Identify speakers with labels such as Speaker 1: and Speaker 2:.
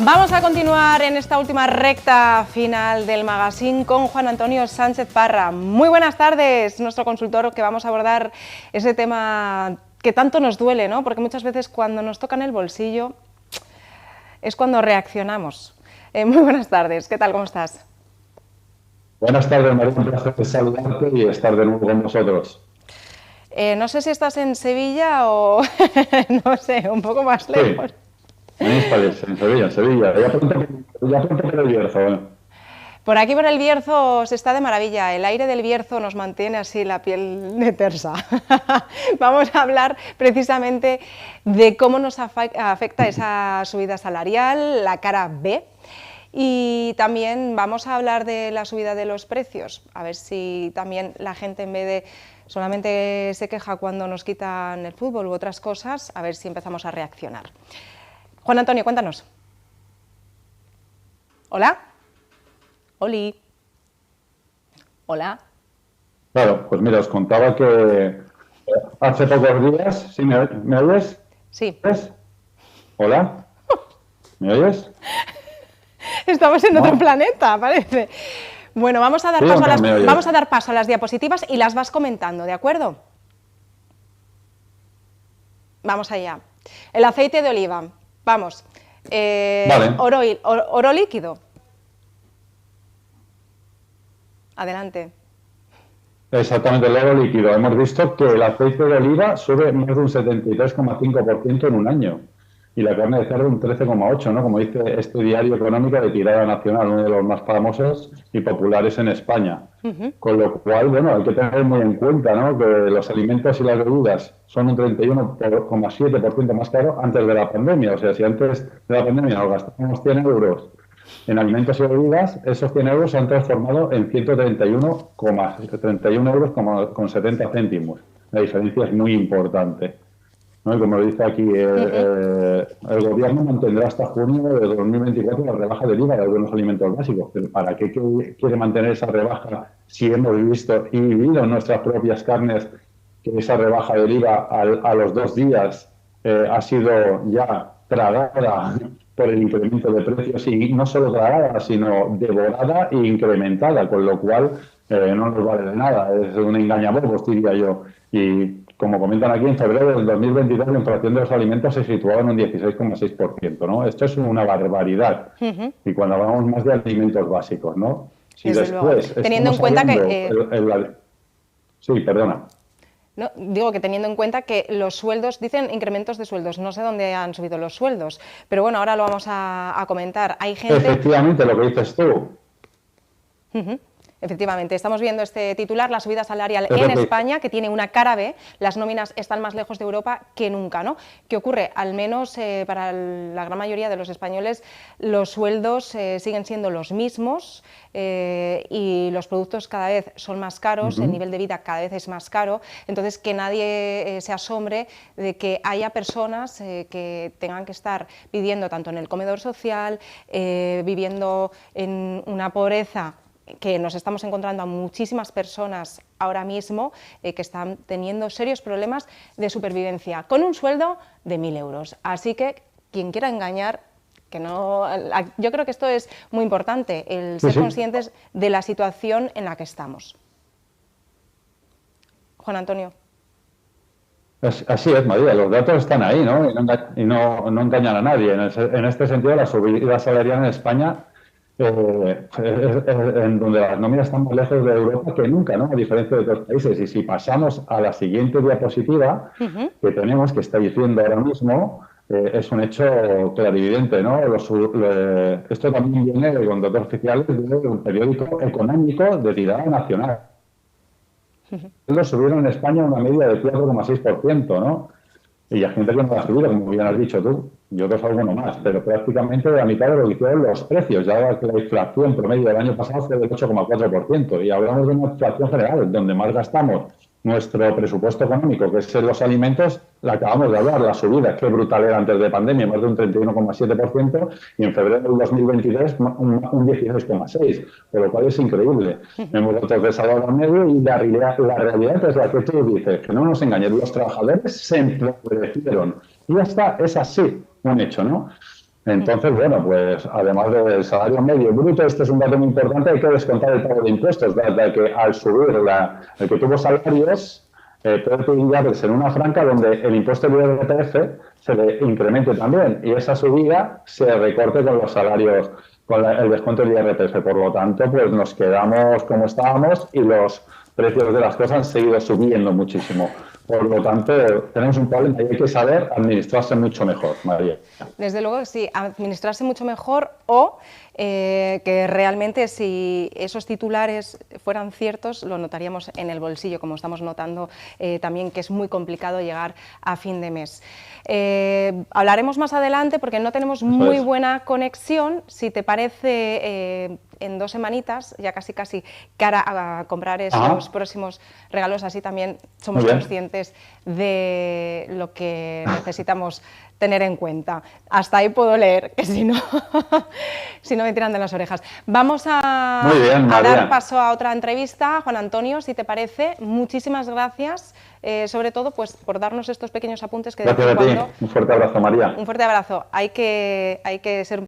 Speaker 1: Vamos a continuar en esta última recta final del magazine con Juan Antonio Sánchez Parra. Muy buenas tardes, nuestro consultor, que vamos a abordar ese tema que tanto nos duele, ¿no? Porque muchas veces cuando nos toca en el bolsillo es cuando reaccionamos. Muy buenas tardes, ¿qué tal? ¿Cómo estás?
Speaker 2: Buenas tardes, María, un placer saludarte y estar de nuevo con nosotros.
Speaker 1: No sé si estás en Sevilla o, no sé, un poco más
Speaker 2: Sí,
Speaker 1: lejos.
Speaker 2: en Sevilla, en Sevilla. Ya pronto por el Bierzo.
Speaker 1: Por aquí, por el Bierzo, se está de maravilla. El aire del Bierzo nos mantiene así la piel de tersa. Vamos a hablar precisamente de cómo nos afecta esa subida salarial, la cara B. Y también vamos a hablar de la subida de los precios, a ver si también la gente, en vez de solamente se queja cuando nos quitan el fútbol u otras cosas, a ver si empezamos a reaccionar. Juan Antonio, cuéntanos. ¿Hola? Oli. Hola.
Speaker 2: Claro, pues mira, os contaba que hace pocos días, ¿sí me oyes?
Speaker 1: Sí.
Speaker 2: ¿Ves? ¿Hola? ¿Me oyes?
Speaker 1: Estamos en otro
Speaker 2: ¿No?
Speaker 1: planeta, parece. Bueno, vamos a dar
Speaker 2: ¿Sí o
Speaker 1: paso a
Speaker 2: no me oyes?
Speaker 1: vamos a dar paso a las diapositivas y las vas comentando, ¿de acuerdo? Vamos allá. El aceite de oliva. Vamos.
Speaker 2: Vale.
Speaker 1: Oro líquido. Adelante.
Speaker 2: Exactamente, el oro líquido. Hemos visto que el aceite de oliva sube más de un 73,5% en un año y la carne de cerdo un 13,8%, ¿no? Como dice este diario económico de tirada nacional, uno de los más famosos y populares en España. Con lo cual, bueno, hay que tener muy en cuenta, ¿no?, que los alimentos y las bebidas son un 31,7% más caro antes de la pandemia. O sea, si antes de la pandemia nos gastábamos 100 euros en alimentos y bebidas, esos 100 euros se han transformado en 131,31 euros con 70 céntimos. La diferencia es muy importante, ¿no? Y como lo dice aquí, el gobierno mantendrá hasta junio de 2024 la rebaja del IVA de algunos alimentos básicos. Pero ¿para qué quiere mantener esa rebaja si hemos visto y vivido en nuestras propias carnes que esa rebaja del IVA a los 2 días ha sido ya tragada por el incremento de precios, y no solo tragada, sino devorada e incrementada, con lo cual no nos vale de nada, es un engañabobos, diría yo. Y como comentan aquí, en febrero del 2022 la inflación de los alimentos se situaba en un 16,6%, ¿no? Esto es una barbaridad. Y cuando hablamos más de alimentos básicos, ¿no? Si
Speaker 1: Desde luego.
Speaker 2: después
Speaker 1: Teniendo en
Speaker 2: estamos
Speaker 1: cuenta
Speaker 2: hablando...
Speaker 1: que...
Speaker 2: Sí, perdona.
Speaker 1: No, digo que teniendo en cuenta que los sueldos, dicen incrementos de sueldos, no sé dónde han subido los sueldos, pero bueno, ahora lo vamos a comentar. Hay gente...
Speaker 2: Efectivamente, lo que dices tú.
Speaker 1: Efectivamente, estamos viendo este titular, la subida salarial en España, que tiene una cara B, las nóminas están más lejos de Europa que nunca, ¿no? ¿Qué ocurre? Al menos para la gran mayoría de los españoles los sueldos siguen siendo los mismos y los productos cada vez son más caros, el nivel de vida cada vez es más caro, entonces que nadie se asombre de que haya personas que tengan que estar viviendo tanto en el comedor social, viviendo en una pobreza, que nos estamos encontrando a muchísimas personas ahora mismo que están teniendo serios problemas de supervivencia con un sueldo de 1.000 euros. Así que quien quiera engañar, que no, yo creo que esto es muy importante, el ser conscientes de la situación en la que estamos. Juan Antonio.
Speaker 2: Así es, María, los datos están ahí, ¿no? Y no engañan a nadie. En este sentido, la subida salarial en España, en donde las nóminas están más lejos de Europa que nunca, ¿no? A diferencia de otros países. Y si pasamos a la siguiente diapositiva que tenemos, que está diciendo ahora mismo, es un hecho clarividente, ¿no? Esto también viene con datos oficiales de un periódico económico de tirada nacional. Los subieron en España una media de 4,6%, ¿no? Y hay gente que no la ha subido, como bien has dicho tú, y otros alguno más, pero prácticamente la mitad de lo que hicieron los precios, ya que la inflación promedio del año pasado fue del 8,4%, y hablamos de una inflación general, donde más gastamos nuestro presupuesto económico, que es en los alimentos, la acabamos de hablar, la subida, que brutal era antes de pandemia, más de un 31,7%, y en febrero del 2023 un 16,6%, por lo cual es increíble. Hemos retrocesado al medio y la realidad es la que tú dices, que no nos engañen, los trabajadores se empobrecieron. Y ya está, es así, un hecho, ¿no? Entonces, bueno, pues además del salario medio bruto, este es un dato muy importante, hay que descontar el pago de impuestos, desde que al subir el que tuvo salarios, puede pillarse en una franja donde el impuesto del IRPF se le incremente también y esa subida se recorte con los salarios, con el descuento del IRPF. Por lo tanto, pues nos quedamos como estábamos y los precios de las cosas han seguido subiendo muchísimo. Por lo tanto, tenemos un problema y hay que saber administrarse mucho mejor, María.
Speaker 1: Desde luego, sí, administrarse mucho mejor o que realmente si esos titulares fueran ciertos lo notaríamos en el bolsillo, como estamos notando también que es muy complicado llegar a fin de mes. Hablaremos más adelante porque no tenemos muy buena conexión, si te parece en 2 semanitas, ya casi cara a comprar esos próximos regalos, así también somos conscientes de lo que necesitamos tener en cuenta. Hasta ahí puedo leer, que si no, si no me tiran de las orejas. Vamos a dar paso a otra entrevista. Juan Antonio, si te parece, muchísimas gracias, sobre todo pues, por darnos estos pequeños apuntes que de vez en cuando...
Speaker 2: Un fuerte abrazo, María.
Speaker 1: Un fuerte abrazo. Hay que ser